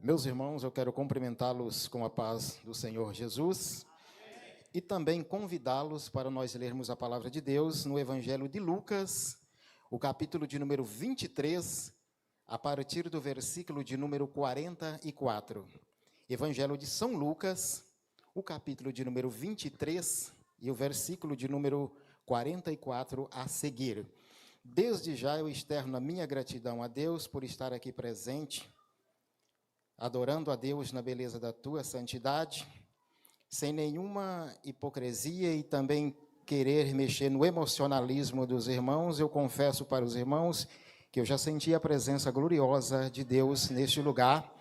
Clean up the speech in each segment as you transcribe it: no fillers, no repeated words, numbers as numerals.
Meus irmãos, eu quero cumprimentá-los com a paz do Senhor Jesus e também convidá-los para nós lermos a palavra de Deus no Evangelho de Lucas, o capítulo de número 23, a partir do versículo de número 44. Evangelho de São Lucas, o capítulo de número 23 e o versículo de número 44 a seguir. Desde já eu externo a minha gratidão a Deus por estar aqui presente, adorando a Deus na beleza da tua santidade, sem nenhuma hipocrisia e também querer mexer no emocionalismo dos irmãos. Eu confesso para os irmãos que eu já senti a presença gloriosa de Deus neste lugar,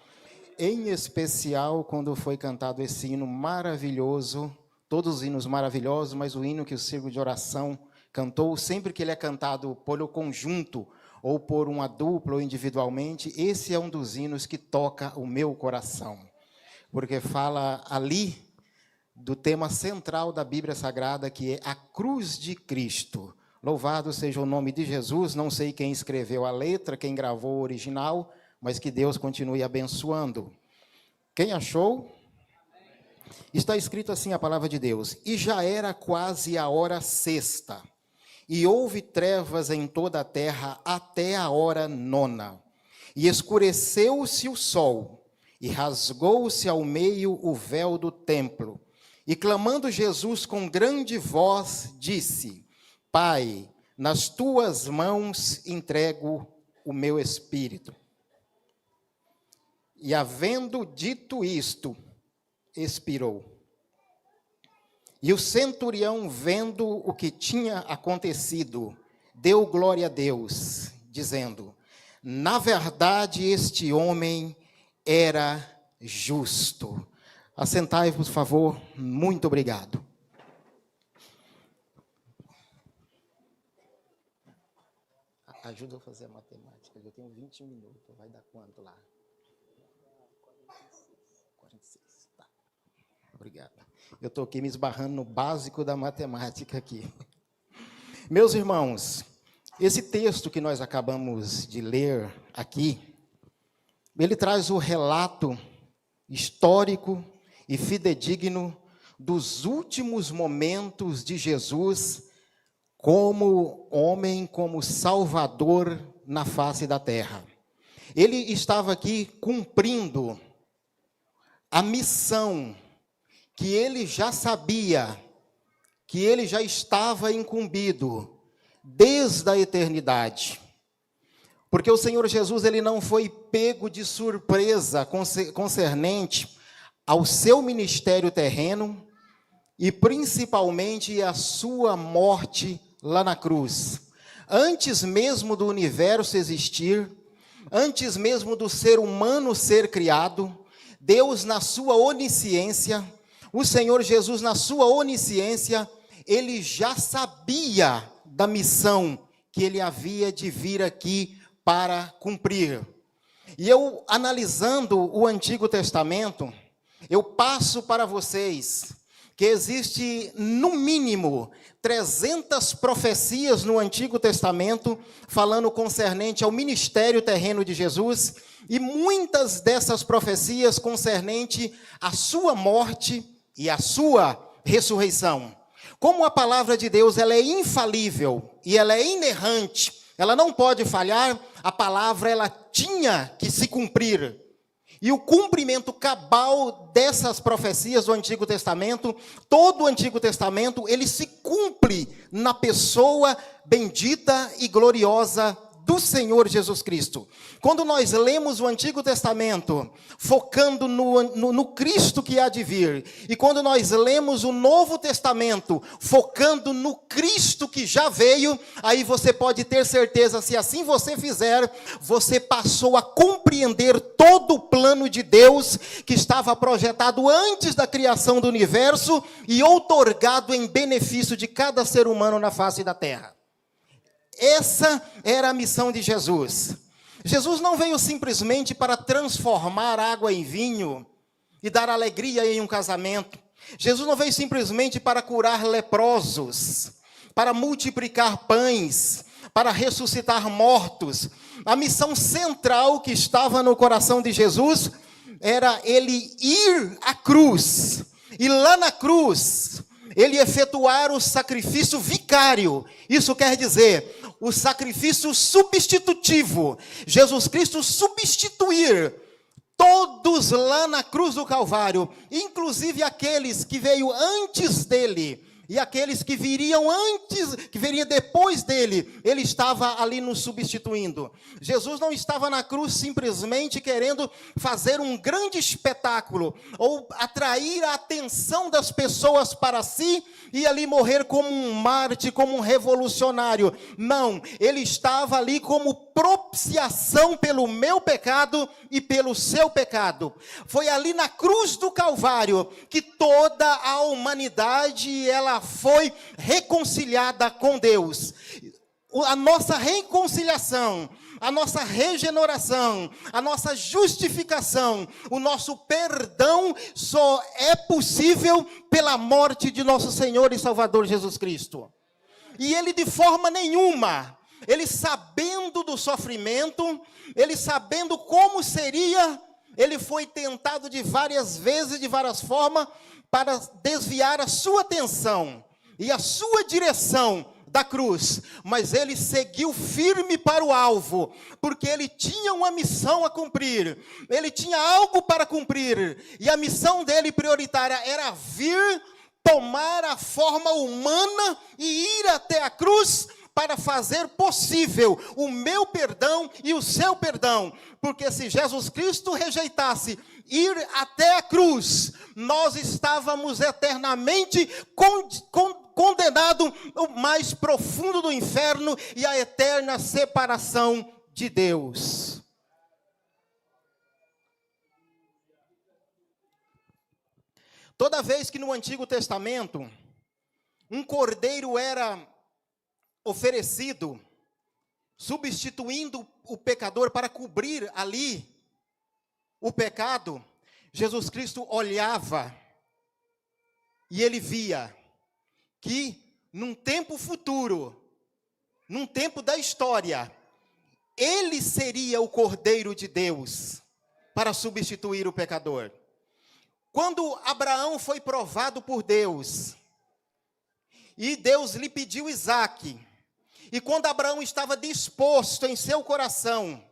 em especial quando foi cantado esse hino maravilhoso, todos os hinos maravilhosos, mas o hino que o Círculo de Oração cantou, sempre que ele é cantado por o conjunto, ou por uma dupla, ou individualmente, esse é um dos hinos que toca o meu coração, porque fala ali do tema central da Bíblia Sagrada, que é a cruz de Cristo. Louvado seja o nome de Jesus. Não sei quem escreveu a letra, quem gravou o original, mas que Deus continue abençoando. Quem achou? Está escrito assim a palavra de Deus: e já era quase a hora sexta, e houve trevas em toda a terra até a hora nona. E escureceu-se o sol, e rasgou-se ao meio o véu do templo. E clamando Jesus com grande voz, disse: Pai, nas tuas mãos entrego o meu espírito. E havendo dito isto, expirou. E o centurião, vendo o que tinha acontecido, deu glória a Deus, dizendo: na verdade, este homem era justo. Assentai-vos, por favor. Muito obrigado. Ajuda eu a fazer a matemática. Eu tenho 20 minutos. Vai dar quanto lá? 46. Tá. Obrigado. Eu estou aqui me esbarrando no básico da matemática aqui. Meus irmãos, esse texto que nós acabamos de ler aqui, ele traz o relato histórico e fidedigno dos últimos momentos de Jesus como homem, como Salvador na face da terra. Ele estava aqui cumprindo a missão que ele já sabia, que ele já estava incumbido desde a eternidade. Porque o Senhor Jesus, ele não foi pego de surpresa concernente ao seu ministério terreno e principalmente a sua morte lá na cruz. Antes mesmo do universo existir, antes mesmo do ser humano ser criado, Deus, na sua onisciência, o Senhor Jesus, na sua onisciência, ele já sabia da missão que ele havia de vir aqui para cumprir. E eu, analisando o Antigo Testamento, eu passo para vocês que existe, no mínimo, 300 profecias no Antigo Testamento, falando concernente ao ministério terreno de Jesus, e muitas dessas profecias concernente à sua morte e a sua ressurreição. Como a palavra de Deus, ela é infalível e ela é inerrante, ela não pode falhar, a palavra ela tinha que se cumprir. E o cumprimento cabal dessas profecias do Antigo Testamento, todo o Antigo Testamento, ele se cumpre na pessoa bendita e gloriosa do Senhor Jesus Cristo. Quando nós lemos o Antigo Testamento, focando no Cristo que há de vir, e quando nós lemos o Novo Testamento, focando no Cristo que já veio, aí você pode ter certeza, se assim você fizer, você passou a compreender todo o plano de Deus, que estava projetado antes da criação do universo, e outorgado em benefício de cada ser humano na face da terra. Essa era a missão de Jesus. Jesus não veio simplesmente para transformar água em vinho e dar alegria em um casamento. Jesus não veio simplesmente para curar leprosos, para multiplicar pães, para ressuscitar mortos. A missão central que estava no coração de Jesus era ele ir à cruz, e lá na cruz, ele efetuar o sacrifício vicário. Isso quer dizer, o sacrifício substitutivo. Jesus Cristo substituir todos lá na cruz do Calvário, inclusive aqueles que veio antes dele, e aqueles que viriam antes, que viriam depois dele, ele estava ali nos substituindo. Jesus não estava na cruz simplesmente querendo fazer um grande espetáculo, ou atrair a atenção das pessoas para si, e ali morrer como um mártir, como um revolucionário. Não, ele estava ali como propiciação pelo meu pecado e pelo seu pecado. Foi ali na cruz do Calvário que toda a humanidade ela foi reconciliada com Deus. A nossa reconciliação, a nossa regeneração, a nossa justificação, o nosso perdão só é possível pela morte de nosso Senhor e Salvador Jesus Cristo. E ele de forma nenhuma, ele sabendo do sofrimento, ele sabendo como seria, ele foi tentado de várias vezes, de várias formas, para desviar a sua atenção e a sua direção da cruz, mas ele seguiu firme para o alvo, porque ele tinha uma missão a cumprir, ele tinha algo para cumprir, e a missão dele prioritária era vir, tomar a forma humana e ir até a cruz, para fazer possível o meu perdão e o seu perdão, porque se Jesus Cristo rejeitasse ir até a cruz, nós estávamos eternamente condenados no mais profundo do inferno e a eterna separação de Deus. Toda vez que no Antigo Testamento um cordeiro era oferecido, substituindo o pecador para cobrir ali o pecado, Jesus Cristo olhava e ele via que num tempo futuro, num tempo da história, ele seria o Cordeiro de Deus para substituir o pecador. Quando Abraão foi provado por Deus, e Deus lhe pediu Isaque, e quando Abraão estava disposto em seu coração,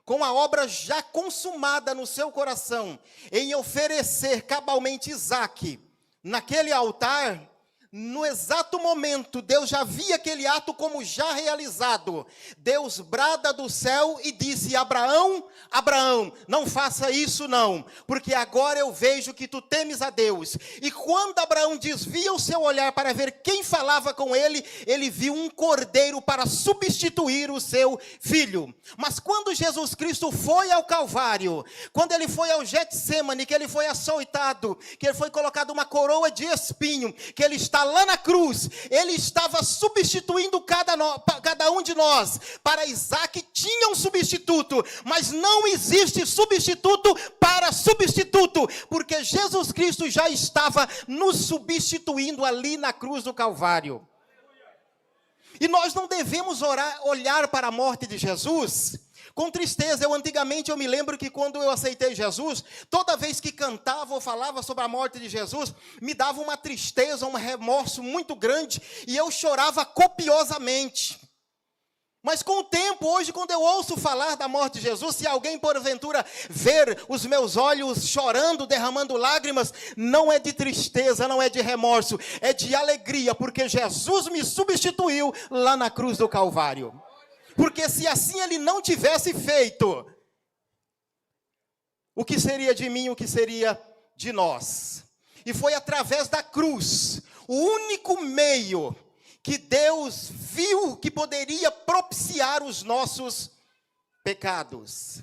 com a obra já consumada no seu coração, em oferecer cabalmente Isaque, naquele altar, no exato momento, Deus já via aquele ato como já realizado. Deus brada do céu e disse: Abraão, Abraão, não faça isso não, porque agora eu vejo que tu temes a Deus. E quando Abraão desvia o seu olhar para ver quem falava com ele, ele viu um cordeiro para substituir o seu filho. Mas quando Jesus Cristo foi ao Calvário, quando ele foi ao Getsêmani, que ele foi açoitado, que ele foi colocado uma coroa de espinho, que ele está lá na cruz, ele estava substituindo cada um de nós. Para Isaque tinha um substituto, mas não existe substituto para substituto, porque Jesus Cristo já estava nos substituindo ali na cruz do Calvário. E nós não devemos olhar para a morte de Jesus com tristeza. Antigamente eu me lembro que quando eu aceitei Jesus, toda vez que cantava ou falava sobre a morte de Jesus, me dava uma tristeza, um remorso muito grande, e eu chorava copiosamente. Mas com o tempo, hoje, quando eu ouço falar da morte de Jesus, se alguém porventura ver os meus olhos chorando, derramando lágrimas, não é de tristeza, não é de remorso, é de alegria, porque Jesus me substituiu lá na cruz do Calvário. Porque se assim ele não tivesse feito, o que seria de mim, o que seria de nós? E foi através da cruz, o único meio que Deus viu que poderia propiciar os nossos pecados.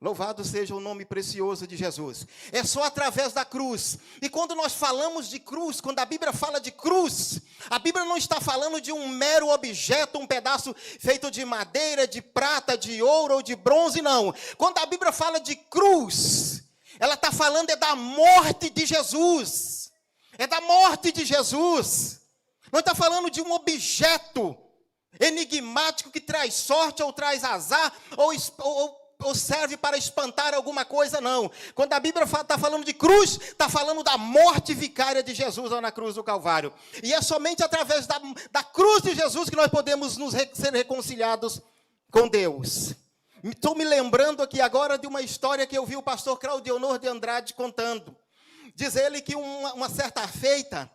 Louvado seja o nome precioso de Jesus. É só através da cruz. E quando nós falamos de cruz, quando a Bíblia fala de cruz, a Bíblia não está falando de um mero objeto, um pedaço feito de madeira, de prata, de ouro ou de bronze, não. Quando a Bíblia fala de cruz, ela está falando da morte de Jesus. É da morte de Jesus. Não está falando de um objeto enigmático que traz sorte ou traz azar, ou ou serve para espantar alguma coisa, não. Quando a Bíblia está falando de cruz, está falando da morte vicária de Jesus lá na cruz do Calvário. E é somente através da cruz de Jesus que nós podemos ser reconciliados com Deus. Estou me lembrando aqui agora de uma história que eu vi o pastor Claudionor de Andrade contando. Diz ele que uma certa feita,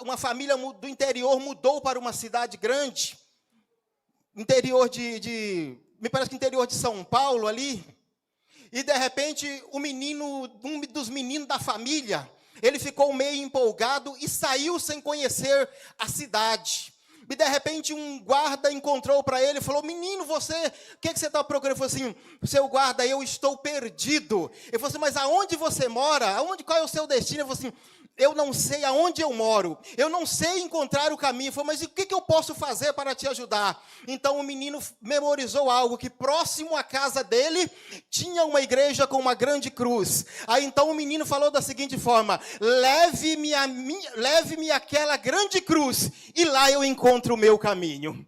uma família do interior mudou para uma cidade grande, interior me parece que interior de São Paulo ali, e de repente um dos meninos da família, ele ficou meio empolgado e saiu sem conhecer a cidade. E de repente um guarda encontrou para ele e falou: menino, o que você está procurando? Ele falou assim: seu guarda, eu estou perdido. Ele falou assim: mas aonde você mora? Qual é o seu destino? Ele falou assim: eu não sei aonde eu moro, eu não sei encontrar o caminho. Ele falou: mas o que eu posso fazer para te ajudar? Então o menino memorizou algo, que próximo à casa dele tinha uma igreja com uma grande cruz. Aí então o menino falou da seguinte forma: leve-me àquela grande cruz, e lá eu encontro o meu caminho.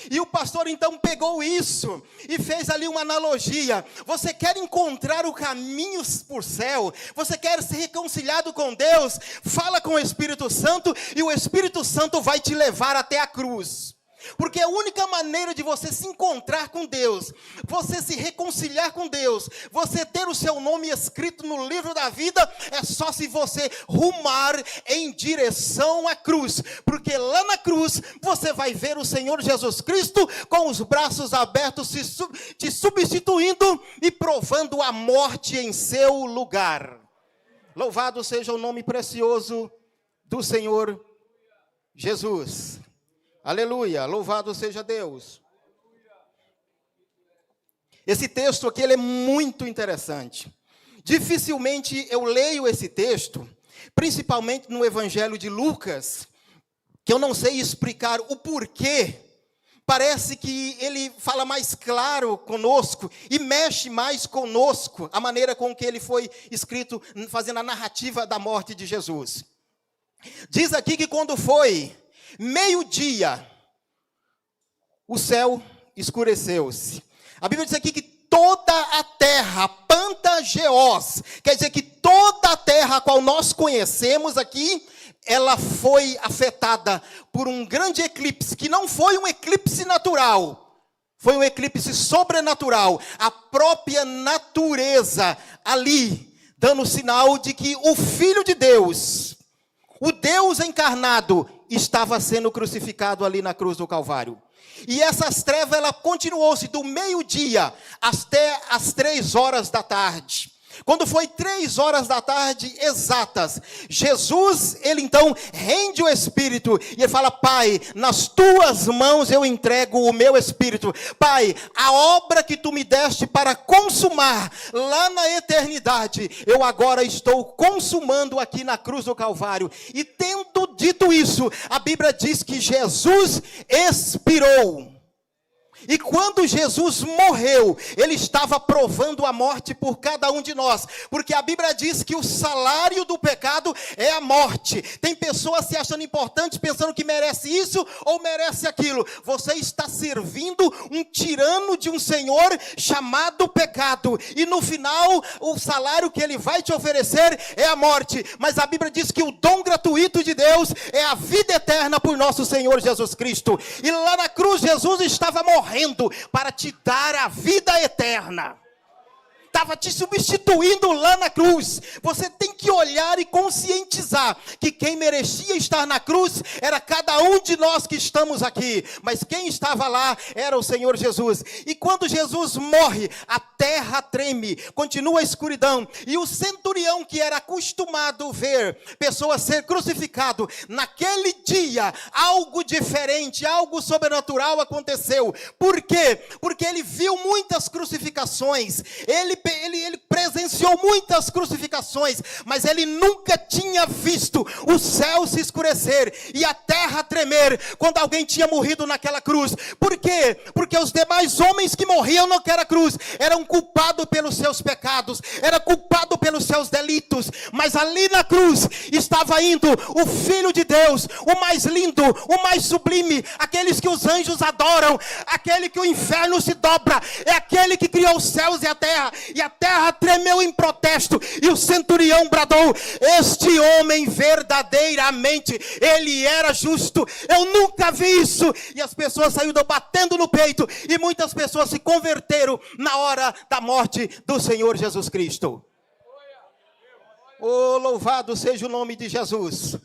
E o pastor então pegou isso e fez ali uma analogia. Você quer encontrar o caminho por céu? Você quer ser reconciliado com Deus? Fala com o Espírito Santo e o Espírito Santo vai te levar até a cruz. Porque a única maneira de você se encontrar com Deus, você se reconciliar com Deus, você ter o seu nome escrito no livro da vida, é só se você rumar em direção à cruz. Porque lá na cruz, você vai ver o Senhor Jesus Cristo com os braços abertos, te substituindo e provando a morte em seu lugar. Louvado seja o nome precioso do Senhor Jesus. Aleluia, louvado seja Deus. Esse texto aqui ele é muito interessante. Dificilmente eu leio esse texto, principalmente no Evangelho de Lucas, que eu não sei explicar o porquê. Parece que ele fala mais claro conosco e mexe mais conosco, a maneira com que ele foi escrito, fazendo a narrativa da morte de Jesus. Diz aqui que quando foi meio-dia, o céu escureceu-se. A Bíblia diz aqui que toda a terra, Pantageós, quer dizer que toda a terra a qual nós conhecemos aqui, ela foi afetada por um grande eclipse, que não foi um eclipse natural, foi um eclipse sobrenatural. A própria natureza ali, dando sinal de que o Filho de Deus, o Deus encarnado, estava sendo crucificado ali na cruz do Calvário. E essas trevas, ela continuou-se do meio-dia até as 3 horas da tarde. Quando foi 3 horas da tarde exatas, Jesus, ele então rende o Espírito, e ele fala: Pai, nas tuas mãos eu entrego o meu Espírito. Pai, a obra que tu me deste para consumar lá na eternidade, eu agora estou consumando aqui na cruz do Calvário. E tendo dito isso, a Bíblia diz que Jesus expirou. E quando Jesus morreu, ele estava provando a morte por cada um de nós. Porque a Bíblia diz que o salário do pecado é a morte. Tem pessoas se achando importantes, pensando que merece isso ou merece aquilo. Você está servindo um tirano de um senhor chamado pecado. E no final, o salário que ele vai te oferecer é a morte. Mas a Bíblia diz que o dom gratuito de Deus é a vida eterna por nosso Senhor Jesus Cristo. E lá na cruz, Jesus estava morrendo para te dar a vida eterna. Estava te substituindo lá na cruz. Você tem que olhar e conscientizar que quem merecia estar na cruz era cada um de nós que estamos aqui, mas quem estava lá era o Senhor Jesus. E quando Jesus morre, a terra treme, continua a escuridão, e o centurião, que era acostumado a ver pessoas ser crucificado, naquele dia algo diferente, algo sobrenatural aconteceu. Por quê? Porque ele viu muitas crucificações, ele ele presenciou muitas crucificações, mas ele nunca tinha visto o céu se escurecer e a terra tremer quando alguém tinha morrido naquela cruz. Por quê? Porque os demais homens que morriam naquela cruz eram culpados pelos seus pecados, eram culpados pelos seus delitos, mas ali na cruz estava indo o Filho de Deus, o mais lindo, o mais sublime, aqueles que os anjos adoram, aquele que o inferno se dobra, é aquele que criou os céus e a terra tremeu em protesto, e o centurião bradou: este homem verdadeiramente, ele era justo, eu nunca vi isso. E as pessoas saíram batendo no peito, e muitas pessoas se converteram na hora da morte do Senhor Jesus Cristo. Oh, louvado seja o nome de Jesus.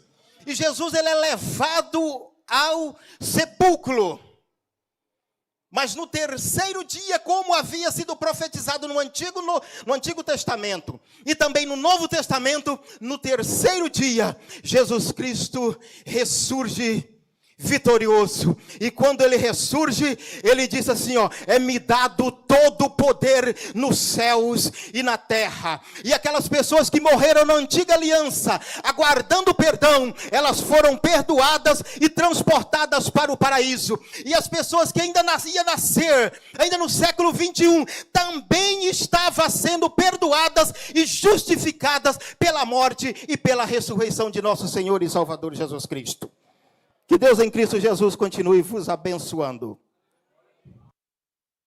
E Jesus, ele é levado ao sepulcro. Mas no terceiro dia, como havia sido profetizado no Antigo Testamento, e também no Novo Testamento, no terceiro dia, Jesus Cristo ressurge vitorioso. E quando ele ressurge, ele diz assim, é-me dado todo o poder nos céus e na terra. E aquelas pessoas que morreram na antiga aliança, aguardando perdão, elas foram perdoadas e transportadas para o paraíso. E as pessoas que ainda iam nascer, ainda no século 21, também estavam sendo perdoadas e justificadas pela morte e pela ressurreição de nosso Senhor e Salvador Jesus Cristo. Que Deus em Cristo Jesus continue vos abençoando.